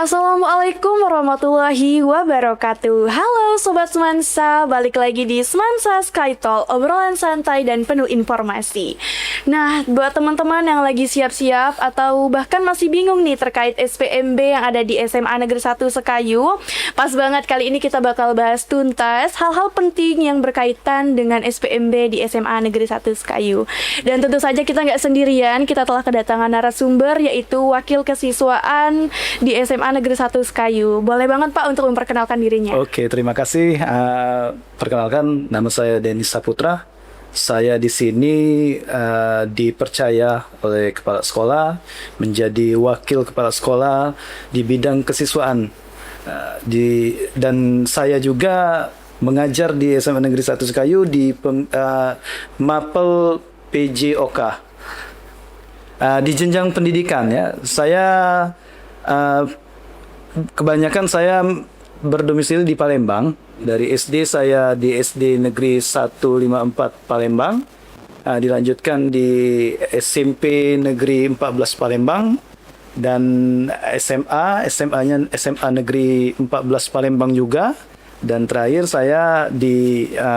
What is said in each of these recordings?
Assalamualaikum warahmatullahi wabarakatuh. Halo Sobat Semansa, balik lagi di Semansa Sky Talk, obrolan santai dan penuh informasi. Nah, buat teman-teman yang lagi siap-siap atau bahkan masih bingung nih terkait SPMB yang ada di SMA Negeri 1 Sekayu, pas banget kali ini kita bakal bahas tuntas hal-hal penting yang berkaitan dengan SPMB di SMA Negeri 1 Sekayu. Dan tentu saja kita nggak sendirian, kita telah kedatangan narasumber yaitu Wakil Kesiswaan di SMA Negeri 1 Sekayu. Boleh banget Pak untuk memperkenalkan dirinya. Oke, terima kasih. Perkenalkan, nama saya Denis Saputra. Saya di sini dipercaya oleh kepala sekolah menjadi wakil kepala sekolah di bidang kesiswaan. Dan saya juga mengajar di SMA Negeri 1 Sekayu di Mapel PJOK. Di jenjang pendidikan ya, saya kebanyakan saya berdomisili di Palembang. Dari SD saya di SD Negeri 154 Palembang. Dilanjutkan di SMP Negeri 14 Palembang. Dan SMA-nya SMA Negeri 14 Palembang juga. Dan terakhir saya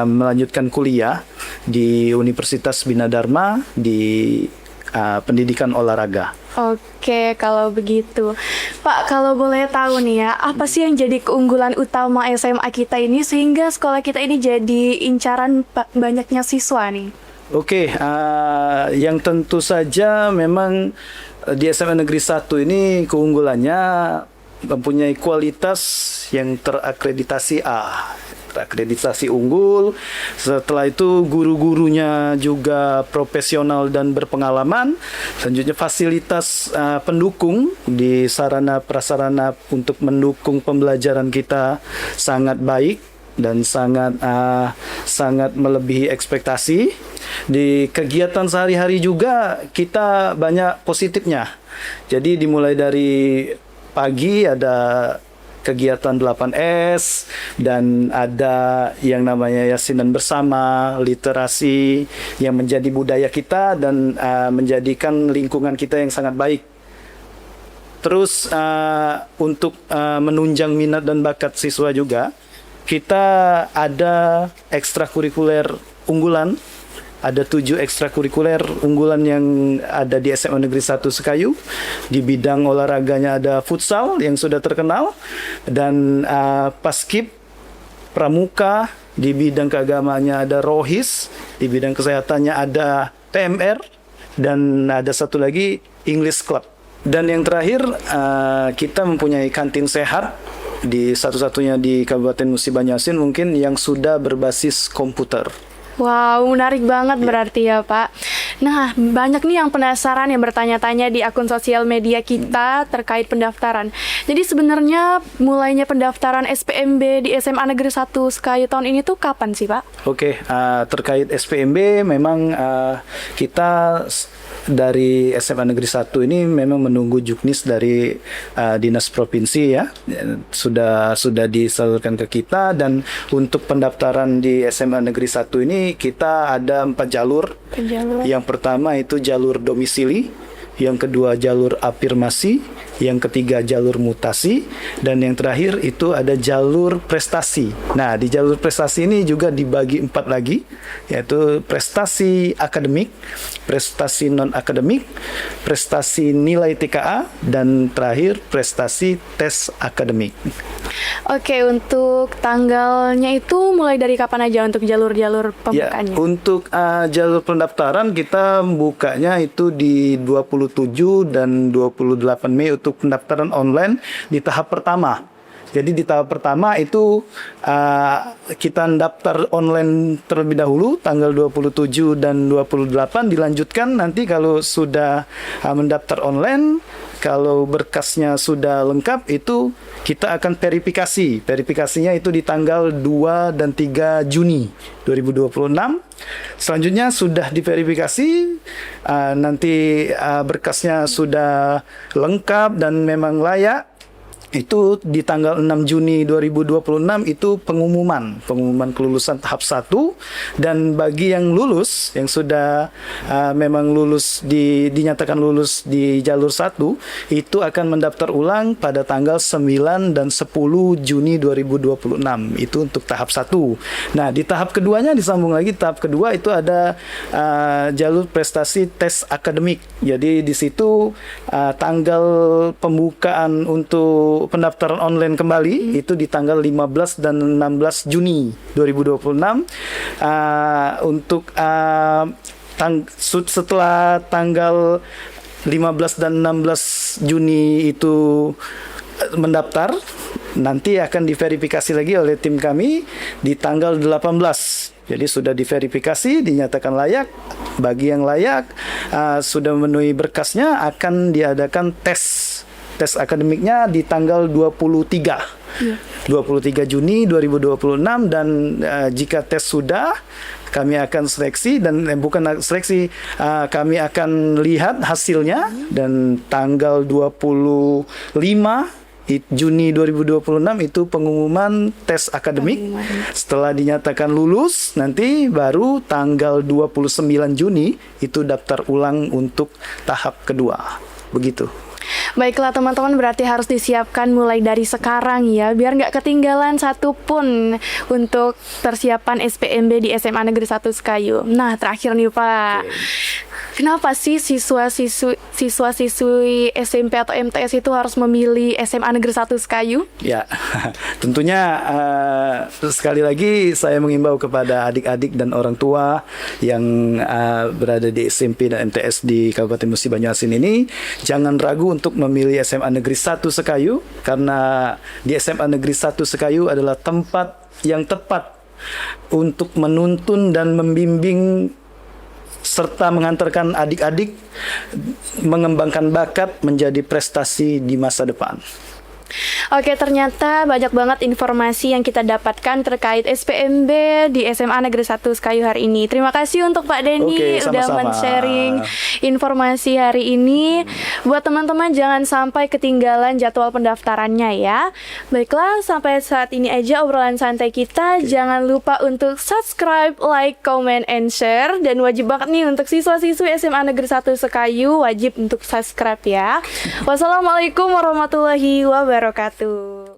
melanjutkan kuliah di Universitas Bina Dharma di pendidikan olahraga. Oke, kalau begitu Pak, kalau boleh tahu nih ya, apa sih yang jadi keunggulan utama SMA kita ini sehingga sekolah kita ini jadi incaran banyaknya siswa nih? Oke, yang tentu saja memang di SMA Negeri 1 ini keunggulannya mempunyai kualitas yang terakreditasi A, terakreditasi unggul. Setelah itu guru-gurunya juga profesional dan berpengalaman. Selanjutnya fasilitas pendukung di sarana prasarana untuk mendukung pembelajaran kita sangat baik dan sangat melebihi ekspektasi. Di kegiatan sehari-hari juga kita banyak positifnya. Jadi dimulai dari pagi ada kegiatan 8S dan ada yang namanya yasinan bersama, literasi yang menjadi budaya kita dan menjadikan lingkungan kita yang sangat baik. Terus untuk menunjang minat dan bakat siswa juga, kita ada ekstrakurikuler unggulan. Ada 7 ekstrakurikuler unggulan yang ada di SMA Negeri 1 Sekayu. Di bidang olahraganya ada futsal yang sudah terkenal. Dan paskib, pramuka, di bidang keagamaannya ada rohis. Di bidang kesehatannya ada PMR. Dan ada satu lagi English Club. Dan yang terakhir kita mempunyai kantin sehat. Di satu-satunya di Kabupaten Musi Banyu Asin mungkin yang sudah berbasis komputer. Wow, menarik banget berarti ya Pak. Nah, banyak nih yang penasaran yang bertanya-tanya di akun sosial media kita terkait pendaftaran. Jadi sebenarnya mulainya pendaftaran SPMB di SMA Negeri 1 Sekayu tahun ini tuh kapan sih Pak? Oke, terkait SPMB memang kita dari SMA Negeri 1 ini memang menunggu juknis dari Dinas Provinsi ya. Sudah disalurkan ke kita, dan untuk pendaftaran di SMA Negeri 1 ini kita ada 4 jalur. Yang pertama itu jalur domisili, yang kedua jalur afirmasi, yang ketiga jalur mutasi, dan yang terakhir itu ada jalur prestasi. Nah, di jalur prestasi ini juga dibagi 4 lagi, yaitu prestasi akademik, prestasi non-akademik, prestasi nilai TKA, dan terakhir prestasi tes akademik. Oke, untuk tanggalnya itu mulai dari kapan aja untuk jalur-jalur pembukaannya? Ya, untuk jalur pendaftaran kita bukanya itu di 27 dan 28 Mei untuk pendaftaran online di tahap pertama. Jadi di tahap pertama itu kita daftar online terlebih dahulu tanggal 27 dan 28, dilanjutkan nanti kalau sudah mendaftar online, kalau berkasnya sudah lengkap itu kita akan verifikasi. Verifikasinya itu di tanggal 2 dan 3 Juni 2026. Selanjutnya sudah diverifikasi, nanti berkasnya sudah lengkap dan memang layak, itu di tanggal 6 Juni 2026 itu pengumuman kelulusan tahap 1, dan bagi yang lulus, yang sudah memang lulus dinyatakan lulus di jalur 1, itu akan mendaftar ulang pada tanggal 9 dan 10 Juni 2026. Itu untuk tahap 1. Nah, di tahap keduanya disambung lagi, tahap kedua itu ada jalur prestasi tes akademik. Jadi di situ tanggal pembukaan untuk pendaftaran online kembali itu di tanggal 15 dan 16 Juni 2026. Untuk setelah tanggal 15 dan 16 Juni itu mendaftar, nanti akan diverifikasi lagi oleh tim kami di tanggal 18. Jadi sudah diverifikasi, dinyatakan layak. Bagi yang layak, sudah memenuhi berkasnya, akan diadakan tes akademiknya di tanggal 23. 23 Juni 2026, dan jika tes sudah, kami akan seleksi, dan bukan seleksi, kami akan lihat hasilnya, dan tanggal 25 Juni 2026 itu pengumuman tes akademik. Setelah dinyatakan lulus, nanti baru tanggal 29 Juni itu daftar ulang untuk tahap kedua. Begitu. Baiklah teman-teman, berarti harus disiapkan mulai dari sekarang ya, biar nggak ketinggalan satupun untuk persiapan SPMB di SMA Negeri 1 Sekayu. Nah, terakhir nih Pak, kenapa sih siswa-siswi SMP atau MTS itu harus memilih SMA Negeri 1 Sekayu? Ya, tentunya sekali lagi saya mengimbau kepada adik-adik dan orang tua yang berada di SMP dan MTS di Kabupaten Musi Banyuasin ini, jangan ragu untuk memilih SMA Negeri 1 Sekayu, karena di SMA Negeri 1 Sekayu adalah tempat yang tepat untuk menuntun dan membimbing serta mengantarkan adik-adik mengembangkan bakat menjadi prestasi di masa depan. Oke, ternyata banyak banget informasi yang kita dapatkan terkait SPMB di SMA Negeri 1 Sekayu hari ini. Terima kasih untuk Pak Denny udah men-sharing informasi hari ini. Buat teman-teman jangan sampai ketinggalan jadwal pendaftarannya ya. Baiklah, sampai saat ini aja obrolan santai kita. Jangan lupa untuk subscribe, like, comment, and share. Dan wajib banget nih untuk siswa-siswi SMA Negeri 1 Sekayu wajib untuk subscribe ya. Wassalamualaikum warahmatullahi wabarakatuh.